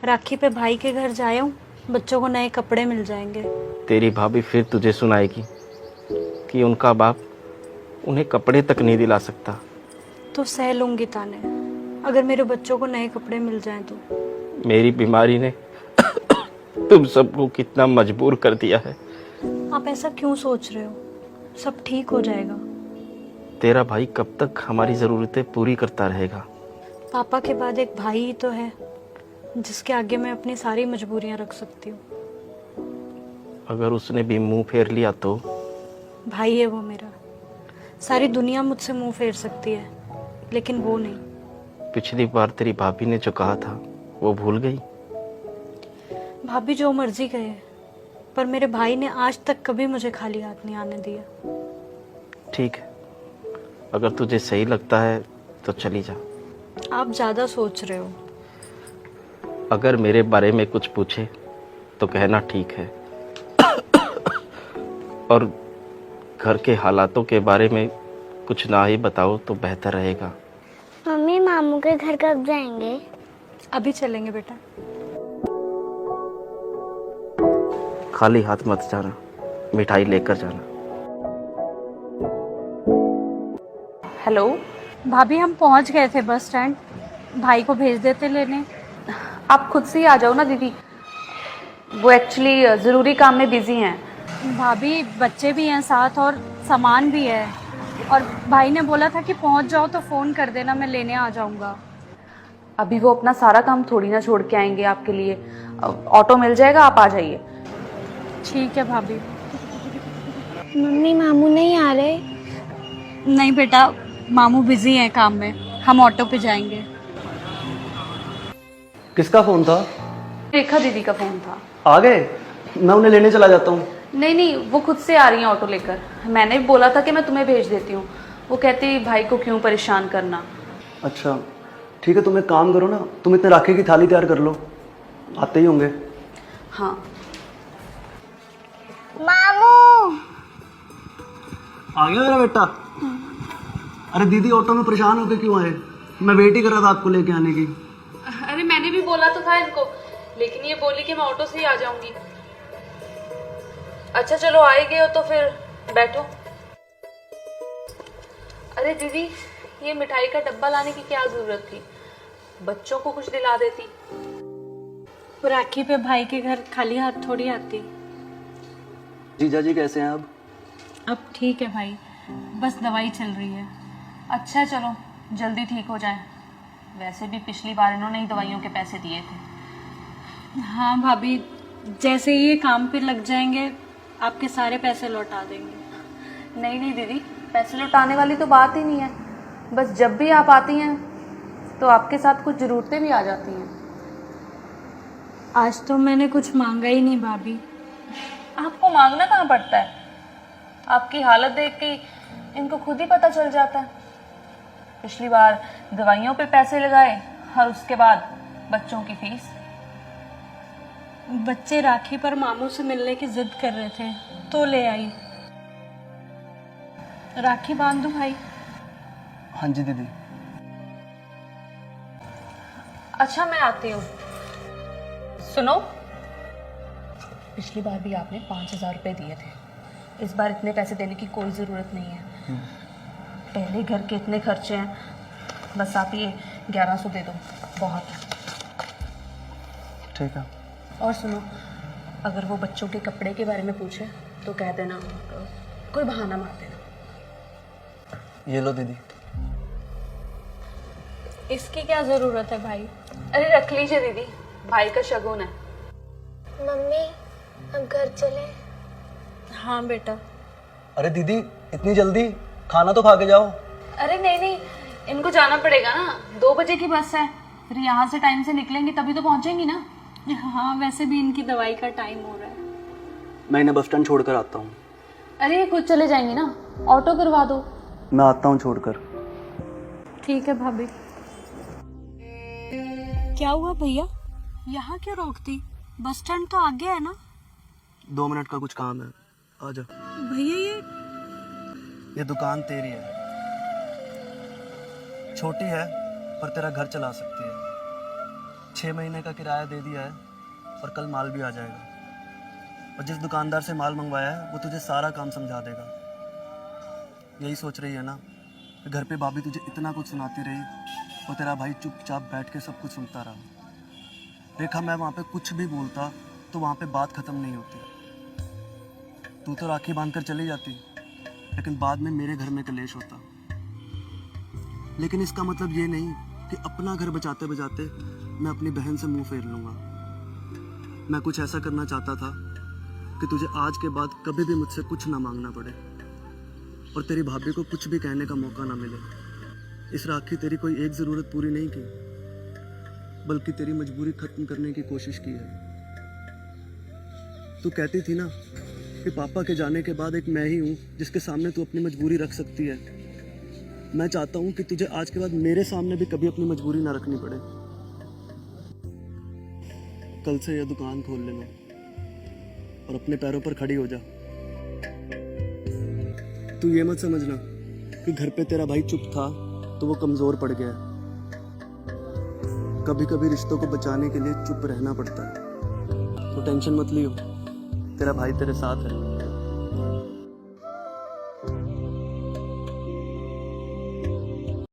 राखी पे भाई के घर जाए हूँ, बच्चों को नए कपड़े मिल जाएंगे। तेरी भाभी फिर तुझे सुनाएगी कि उनका बाप उन्हें कपड़े तक नहीं दिला सकता। तो सह लूंगी ताने, अगर मेरे बच्चों को नए कपड़े मिल जाएं तो। मेरी बीमारी ने तुम सबको कितना मजबूर कर दिया है। आप ऐसा क्यों सोच रहे हो? सब ठीक हो जाएगा। तेरा भाई कब तक हमारी ज़रूरतें पूरी करता रहेगा? पापा के बाद एक भाई ही तो है जिसके आगे मैं अपनी सारी मजबूरियां रख सकती हूँ। अगर उसने भी मुंह फेर लिया तो? भाई है वो मेरा। सारी दुनिया मुझसे मुंह फेर सकती है, लेकिन वो नहीं। पिछली बार तेरी भाभी ने जो कहा था वो भूल गई? भाभी जो मर्जी कहे, पर मेरे भाई ने आज तक कभी मुझे खाली हाथ नहीं आने दिया। ठीक है, अगर तुझे सही लगता है तो चली जा। आप ज्यादा सोच रहे हो। अगर मेरे बारे में कुछ पूछे तो कहना ठीक है, और घर के हालातों के बारे में कुछ ना ही बताओ तो बेहतर रहेगा। मम्मी मामू के घर कब जाएंगे? अभी चलेंगे बेटा। खाली हाथ मत जाना, मिठाई लेकर जाना। हेलो भाभी हम पहुंच गए थे बस स्टैंड, भाई को भेज देते लेने। आप खुद से ही आ जाओ ना दीदी, वो एक्चुअली ज़रूरी काम में बिजी हैं। भाभी बच्चे भी हैं साथ और सामान भी है, और भाई ने बोला था कि पहुंच जाओ तो फ़ोन कर देना, मैं लेने आ जाऊंगा। अभी वो अपना सारा काम थोड़ी ना छोड़ के आएंगे आपके लिए। ऑटो मिल जाएगा, आप आ जाइए। ठीक है भाभी। मम्मी मामू नहीं आ रहे? नहीं बेटा, मामू बिजी हैं काम में, हम ऑटो पे जाएंगे। किसका फोन था? रेखा दीदी का फ़ोन था। आ गए? मैं उन्हें लेने चला जाता हूँ। नहीं नहीं, वो खुद से आ रही हैं ऑटो लेकर। मैंने भी बोला था कि मैं तुम्हें भेज देती हूँ, वो कहती भाई को क्यों परेशान करना। अच्छा ठीक है, तुम एक काम करो ना, तुम इतने राखी की थाली तैयार कर लो, आते ही होंगे। हाँ मामू आ गया मेरा बेटा? अरे दीदी ऑटो में परेशान होकर क्यों आए? मैं वेट ही कर रहा था आपको लेके आने की। अरे मैंने भी बोला तो था इनको, लेकिन ये बोली कि मैं ऑटो से ही आ जाऊंगी। अच्छा चलो आ ही गए हो तो फिर बैठो। अरे दीदी, ये मिठाई का डब्बा लाने की क्या जरूरत थी? बच्चों को कुछ दिला देती। राखी पे भाई के घर खाली हाथ थोड़ी आती। जीजा जी कैसे हैं अब? अब ठीक है भाई, बस दवाई चल रही है। अच्छा चलो जल्दी ठीक हो जाए। वैसे भी पिछली बार इन्होंने ही दवाइयों के पैसे दिए थे। हाँ भाभी, जैसे ही ये काम पे लग जाएंगे आपके सारे पैसे लौटा देंगे। नहीं नहीं दीदी, पैसे लौटाने वाली तो बात ही नहीं है। बस जब भी आप आती हैं तो आपके साथ कुछ ज़रूरतें भी आ जाती हैं। आज तो मैंने कुछ मांगा ही नहीं भाभी। आपको मांगना कहाँ पड़ता है? आपकी हालत देख के इनको खुद ही पता चल जाता है। पिछली बार दवाइयों पे पैसे लगाए और उसके बाद बच्चों की फीस। बच्चे राखी पर मामू से मिलने की जिद कर रहे थे तो ले आई। राखी बांध दूं भाई? हाँ जी दीदी। अच्छा मैं आती हूँ। सुनो, पिछली बार भी आपने 5,000 रुपये दिए थे, इस बार इतने पैसे देने की कोई ज़रूरत नहीं है। पहले घर के इतने खर्चे हैं, बस आप ये 1100 दे दो, बहुत है। ठीक है। और सुनो, अगर वो बच्चों के कपड़े के बारे में पूछे तो कह देना, कोई बहाना मार देना। ये लो दीदी। इसकी क्या जरूरत है भाई? अरे रख लीजिए दीदी, भाई का शगुन है। मम्मी अब घर चले? हाँ बेटा। अरे दीदी इतनी जल्दी? खाना तो खा के जाओ। अरे नहीं नहीं, इनको जाना पड़ेगा ना, 2 बजे की बस है, फिर यहाँ से टाइम से निकलेंगी तभी तो पहुँचेंगी ना। हाँ वैसे भी इनकी दवाई का टाइम हो रहा है। मैं इन्हें बस स्टैंड छोड़कर आता हूँ। अरे ये खुद चले जाएंगी ना, ऑटो करवा दो। मैं आता हूँ छोड़कर। ठीक है भाभी। क्या हुआ भैया, यहाँ क्यों रोकती? बस स्टैंड तो आगे है ना। 2 मिनट का कुछ काम है, आ जा। भैया ये दुकान तेरी है, छोटी है पर तेरा घर चला सकती है। 6 महीने का किराया दे दिया है और कल माल भी आ जाएगा। और जिस दुकानदार से माल मंगवाया है वो तुझे सारा काम समझा देगा। यही सोच रही है ना कि घर पे भाभी तुझे इतना कुछ सुनाती रही और तेरा भाई चुपचाप बैठ के सब कुछ सुनता रहा। रेखा, मैं वहाँ पे कुछ भी बोलता तो वहाँ पे बात ख़त्म नहीं होती। तू तो राखी बांध कर चली जाती, लेकिन बाद में मेरे घर में कलेश होता। लेकिन इसका मतलब ये नहीं कि अपना घर बचाते बचाते मैं अपनी बहन से मुंह फेर लूँगा। मैं कुछ ऐसा करना चाहता था कि तुझे आज के बाद कभी भी मुझसे कुछ ना मांगना पड़े और तेरी भाभी को कुछ भी कहने का मौका ना मिले। इस राखी तेरी कोई एक ज़रूरत पूरी नहीं की, बल्कि तेरी मजबूरी ख़त्म करने की कोशिश की है। तू कहती थी ना कि पापा के जाने के बाद एक मैं ही हूँ जिसके सामने तू अपनी मजबूरी रख सकती है। मैं चाहता हूँ कि तुझे आज के बाद मेरे सामने भी कभी अपनी मजबूरी ना रखनी पड़े। कल से यह दुकान खोल लेना और अपने पैरों पर खड़ी हो जा। तू ये मत समझना कि घर पे तेरा भाई चुप था तो वो कमज़ोर पड़ गया। कभी कभी रिश्तों को बचाने के लिए चुप रहना पड़ता है। तो टेंशन मत लियो, तेरा भाई तेरे साथ है।